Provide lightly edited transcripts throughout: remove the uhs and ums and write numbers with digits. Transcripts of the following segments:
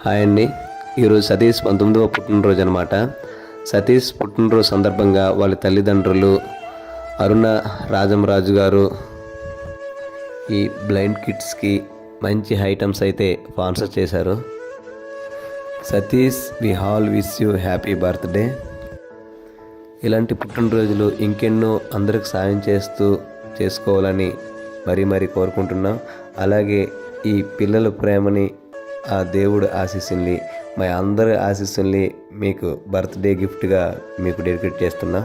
Hi అండి. ఈరోజు సతీష్ 19వ పుట్టినరోజు అనమాట. సతీష్ పుట్టినరోజు సందర్భంగా వాళ్ళ తల్లిదండ్రులు అరుణ రాజంరాజు గారు ఈ బ్లైండ్ కిడ్స్కి మంచి ఐటమ్స్ అయితే స్పాన్సర్ చేశారు. Satish, we all wish you happy birthday. ఇలాంటి పుట్టినరోజులు ఇంకెన్నో అందరికి సాయం చేసుకోవాలని మరీ కోరుకుంటున్నాం. అలాగే ఈ పిల్లల ప్రేమని, ఆ దేవుడు ఆశీస్సుల్ని, మా అందరి ఆశీస్సుల్ని మీకు బర్త్డే గిఫ్ట్గా మీకు డెడికేట్ చేస్తున్నా.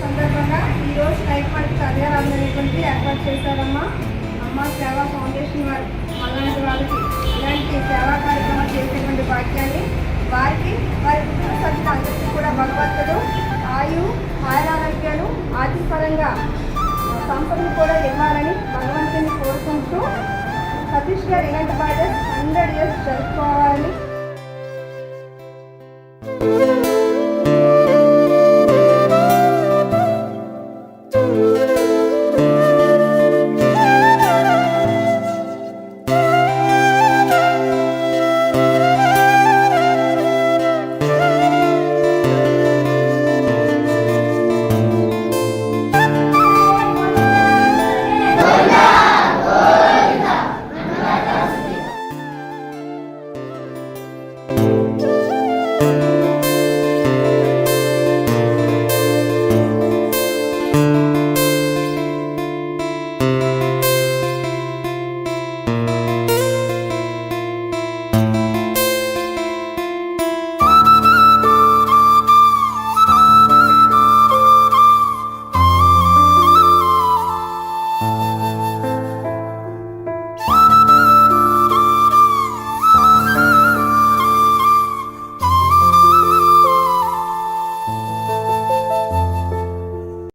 సందర్భంగా ఈరోజు నైట్ మనకి చదివారనేటువంటి ఏర్పాటు చేశారమ్మా. అమ్మ సేవా ఫౌండేషన్ వారు అలాంటి వాళ్ళకి ఇలాంటి సేవా కార్యక్రమాలు చేసేటువంటి భాగ్యాన్ని వారికి వారి కుటుంబ సభ్యులందరికీ కూడా భగవంతుడు ఆయురారోగ్యాలు ఆర్థికపరంగా సంపదను కూడా ఇవ్వాలని భగవంతుని కోరుకుంటూ సతీష్ గారు ఇలాంటి బర్త్డే 100 years జరుపుకోవాలని